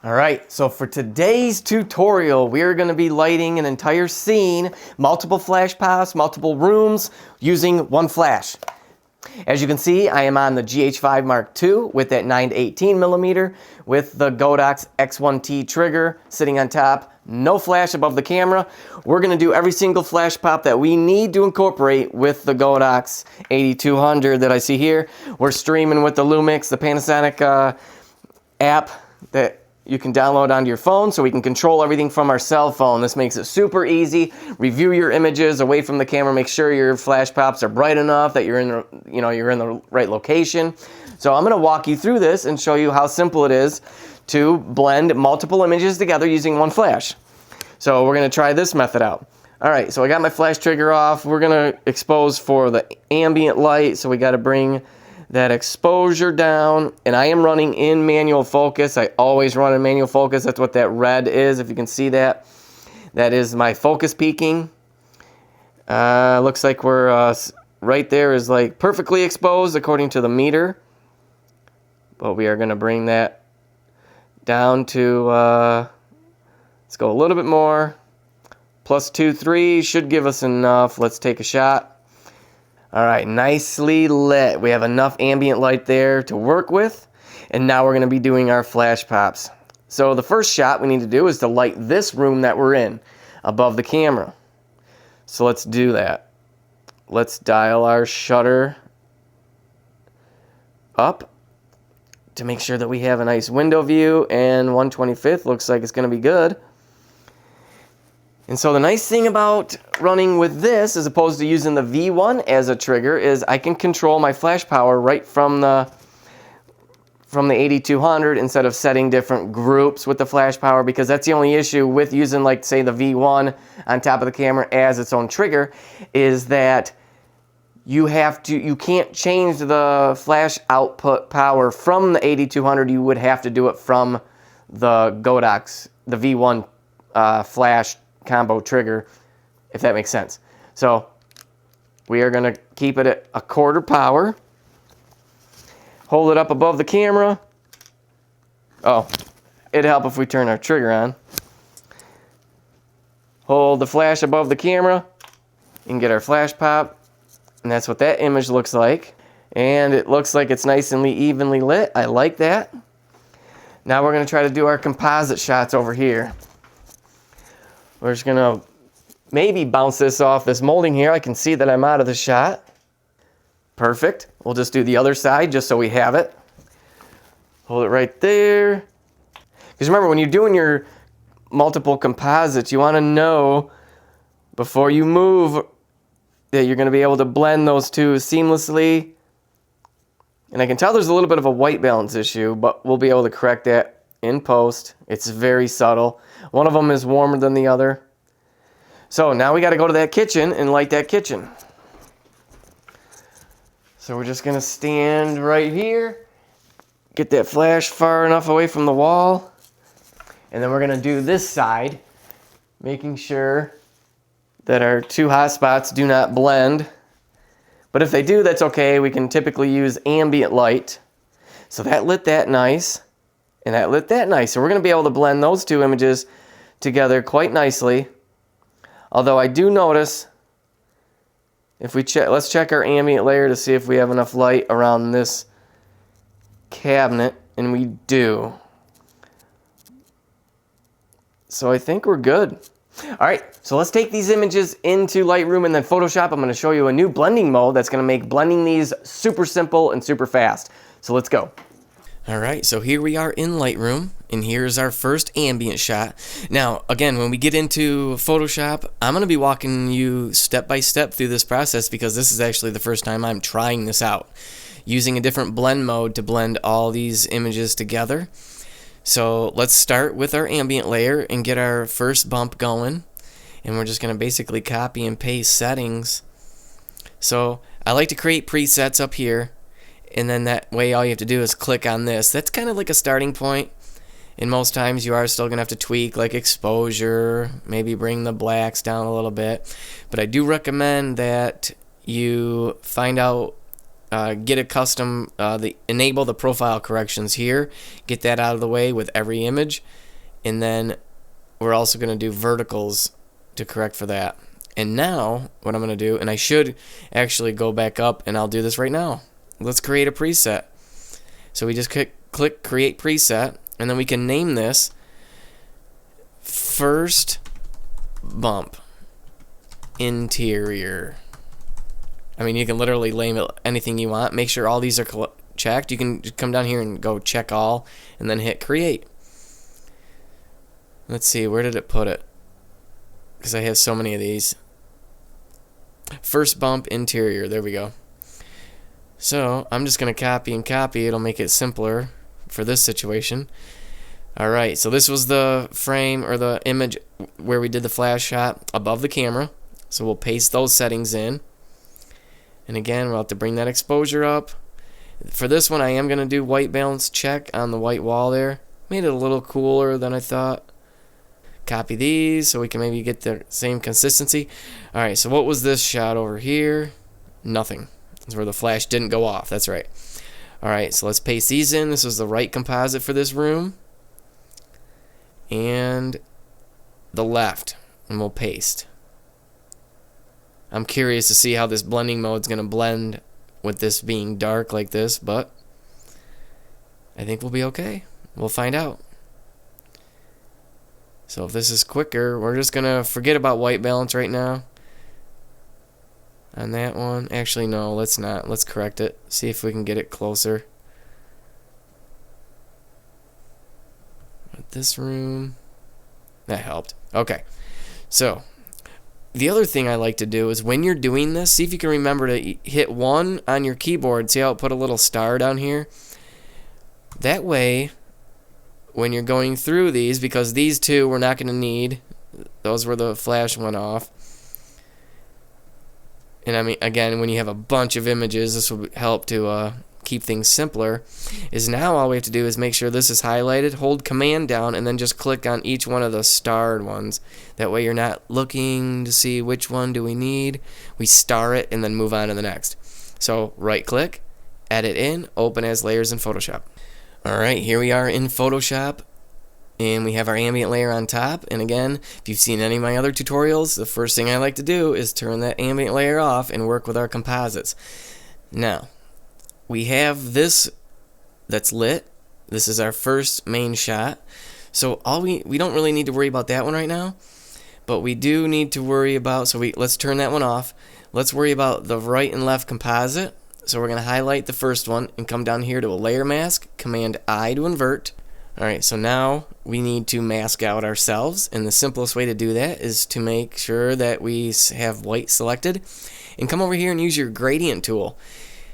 Alright, so for today's tutorial, we're going to be lighting an entire scene, multiple flash pops, multiple rooms, using one flash. As you can see, I am on the GH5 Mark II with that 9-18mm with the Godox X1T trigger sitting on top, no flash above the camera. We're going to do every single flash pop that we need to incorporate with the Godox AD200 that I see here. We're streaming with the Lumix, the Panasonic app that you can download onto your phone, so we can control everything from our cell phone. This makes it super easy. Review your images away from the camera. Make sure your flash pops are bright enough, that you're in the, you're in the right location. So I'm going to walk you through this and show you how simple it is to blend multiple images together using one flash. So we're going to try this method out. All right, so I got my flash trigger off. We're going to expose for the ambient light, so we got to bring that exposure down, and I am running in manual focus. I always run in manual focus. That's what that red is, if you can see that. That is my focus peaking. Looks like we're right there is like perfectly exposed according to the meter, but we are going to bring that down to let's go a little bit more. +2, 3 should give us enough. Let's take a shot. All right, nicely lit. We have enough ambient light there to work with. And now we're going to be doing our flash pops. So the first shot we need to do is to light this room that we're in above the camera. So let's do that. Let's dial our shutter up to make sure that we have a nice window view, and 1/25 looks like it's going to be good. And so the nice thing about running with this, as opposed to using the V1 as a trigger, is I can control my flash power right from the AD200 instead of setting different groups with the flash power, because that's the only issue with using, like, say, the V1 on top of the camera as its own trigger, is that you can't change the flash output power from the AD200. You would have to do it from the Godox, the V1 flash combo trigger, if that makes sense. So we are going to keep it at 1/4 power. Hold it up above the camera. Oh, it'd help if we turn our trigger on. Hold the flash above the camera and get our flash pop. And that's what that image looks like. And it looks like it's nice and evenly lit. I like that. Now we're going to try to do our composite shots over here. We're just going to maybe bounce this off this molding here. I can see that I'm out of the shot. Perfect. We'll just do the other side just so we have it. Hold it right there. Because remember, when you're doing your multiple composites, you want to know before you move that you're going to be able to blend those two seamlessly. And I can tell there's a little bit of a white balance issue, but we'll be able to correct that in post. It's very subtle. One of them is warmer than the other. So now we got to go to that kitchen and light that kitchen. So we're just going to stand right here, get that flash far enough away from the wall, and then we're going to do this side, making sure that our two hot spots do not blend. But if they do, that's okay. We can typically use ambient light. So that lit that nice. And that lit that nice. So we're going to be able to blend those two images together quite nicely. Although I do notice, if we check, let's check our ambient layer to see if we have enough light around this cabinet, and we do. So I think we're good. All right, so let's take these images into Lightroom and then Photoshop. I'm going to show you a new blending mode that's going to make blending these super simple and super fast. So let's go. Alright, so here we are in Lightroom, and here's our first ambient shot. Now, again, when we get into Photoshop, I'm going to be walking you step by step through this process, because this is actually the first time I'm trying this out, using a different blend mode to blend all these images together. So let's start with our ambient layer and get our first bump going, and we're just going to basically copy and paste settings. So I like to create presets up here. And then that way all you have to do is click on this. That's kind of like a starting point. And most times you are still going to have to tweak, like exposure, maybe bring the blacks down a little bit. But I do recommend that you find out get a custom, enable the profile corrections here, get that out of the way with every image, and then we're also going to do verticals to correct for that. And now what I'm going to do, and I should actually go back up and I'll do this right now. Let's create a preset. So we just click create preset, and then we can name this first bump interior. I mean, you can literally name it anything you want. Make sure all these are checked. You can come down here and go check all and then hit create. Let's see, where did it put it? Because I have so many of these. First bump interior, there we go. So I'm just going to copy and copy. It'll make it simpler for this situation. Alright, so this was the frame or the image where we did the flash shot above the camera. So we'll paste those settings in. And again, we'll have to bring that exposure up. For this one, I am going to do white balance check on the white wall there. Made it a little cooler than I thought. Copy these so we can maybe get the same consistency. Alright, so what was this shot over here? Nothing. That's where the flash didn't go off. That's right. Alright, so let's paste these in. This is the right composite for this room. And the left. And we'll paste. I'm curious to see how this blending mode is going to blend with this being dark like this, but I think we'll be okay. We'll find out. So if this is quicker, we're just going to forget about white balance right now. On that one. Actually, no, let's not. Let's correct it. See if we can get it closer. With this room. That helped. Okay. So the other thing I like to do is when you're doing this, see if you can remember to hit 1 on your keyboard. See how it put a little star down here? That way, when you're going through these, because these two we're not going to need, those where the flash went off. And I mean, again, when you have a bunch of images, this will help to keep things simpler. Is now all we have to do is make sure this is highlighted, hold command down, and then just click on each one of the starred ones. That way you're not looking to see which one do we need. We star it and then move on to the next. So right click, edit in, open as layers in Photoshop. Alright, here we are in Photoshop. And we have our ambient layer on top. And again, if you've seen any of my other tutorials, the first thing I like to do is turn that ambient layer off and work with our composites. Now, we have this that's lit. This is our first main shot. So all we don't really need to worry about that one right now. But we do need to worry about, so let's turn that one off. Let's worry about the right and left composite. So we're going to highlight the first one and come down here to a layer mask, Command I to invert. Alright, so now we need to mask out ourselves, and the simplest way to do that is to make sure that we have white selected, and come over here and use your gradient tool.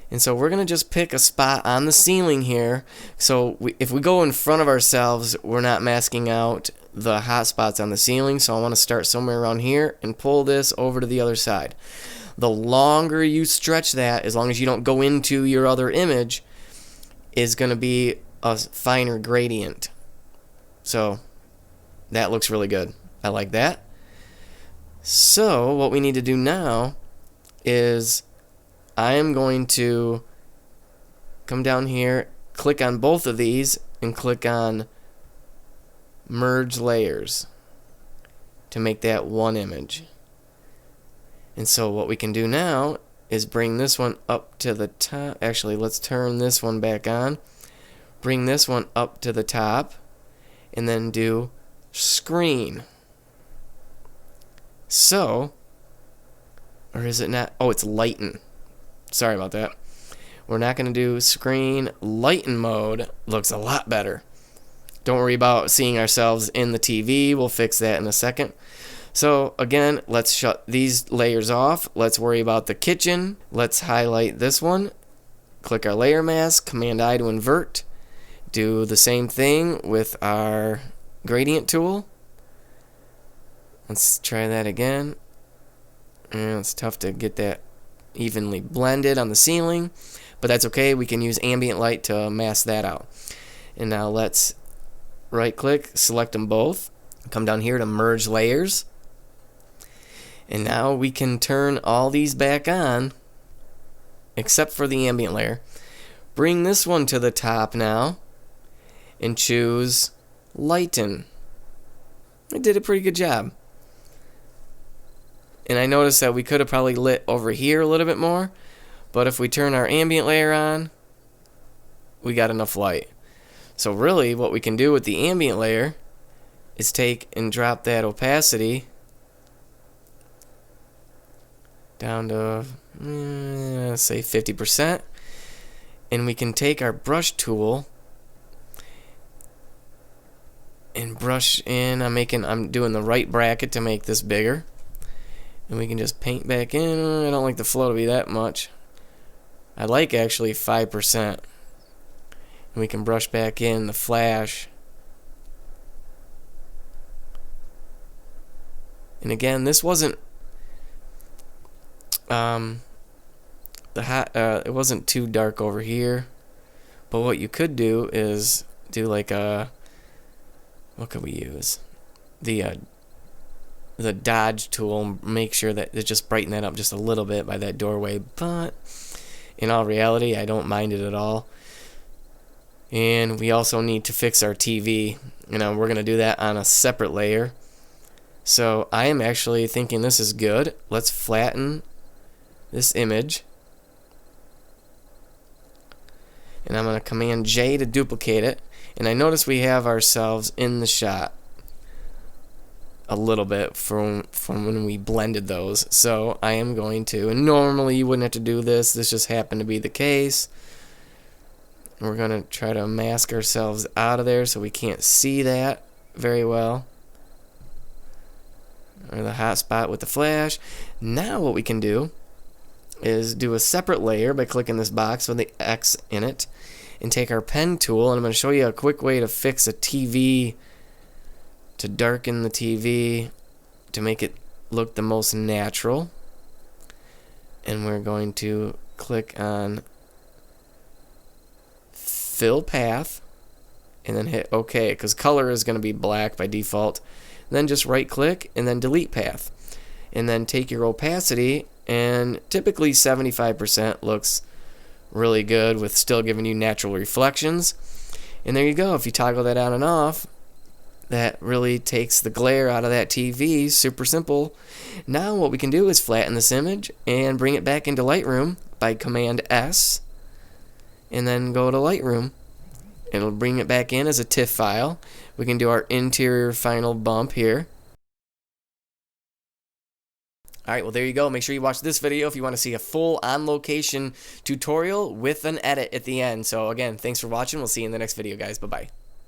And so we're going to just pick a spot on the ceiling here, so if we go in front of ourselves, we're not masking out the hot spots on the ceiling, so I want to start somewhere around here and pull this over to the other side. The longer you stretch that, as long as you don't go into your other image, is going to be a finer gradient. So that looks really good. I like that. So what we need to do now is I am going to come down here, click on both of these, and click on merge layers to make that one image. And so what we can do now is bring this one up to the top. Actually, let's turn this one back on. Bring this one up to the top, and then do screen. So, or is it not? Oh, it's lighten. Sorry about that. We're not going to do screen. Lighten mode looks a lot better. Don't worry about seeing ourselves in the TV. We'll fix that in a second. So again, let's shut these layers off. Let's worry about the kitchen. Let's highlight this one. Click our layer mask, Command I to invert. Do the same thing with our gradient tool. Let's try that again. And it's tough to get that evenly blended on the ceiling, but that's okay. We can use ambient light to mask that out. And now let's right click, select them both, come down here to merge layers, and now we can turn all these back on except for the ambient layer. Bring this one to the top now and choose Lighten. I did a pretty good job. And I noticed that we could have probably lit over here a little bit more, but if we turn our ambient layer on, we got enough light. So really what we can do with the ambient layer is take and drop that opacity down to say 50%, and we can take our brush tool and brush in. I'm doing the right bracket to make this bigger, and we can just paint back in. I don't like the flow to be that much. I like actually 5%, and we can brush back in the flash. And again, this wasn't it wasn't too dark over here, but what you could do is do like a, what could we use? The dodge tool, make sure that it just brighten that up just a little bit by that doorway, but in all reality I don't mind it at all. And we also need to fix our TV. We're gonna do that on a separate layer. So I am actually thinking this is good. Let's flatten this image, and I'm going to Command J to duplicate it. And I notice we have ourselves in the shot a little bit from when we blended those. So I am going to, and normally you wouldn't have to do this, this just happened to be the case. We're going to try to mask ourselves out of there so we can't see that very well, or the hot spot with the flash. Now what we can do is do a separate layer by clicking this box with the X in it, and take our pen tool, and I'm going to show you a quick way to fix a TV, to darken the TV to make it look the most natural. And we're going to click on Fill Path and then hit OK, because color is going to be black by default. Then just right click and then delete path, and then take your opacity, and typically 75% looks really good with still giving you natural reflections. And there you go. If you toggle that on and off, that really takes the glare out of that TV. Super simple. Now what we can do is flatten this image and bring it back into Lightroom by Command S, and then go to Lightroom. It'll bring it back in as a TIFF file. We can do our interior final bump here. Alright, well there you go. Make sure you watch this video if you want to see a full on-location tutorial with an edit at the end. So again, thanks for watching. We'll see you in the next video, guys. Bye-bye.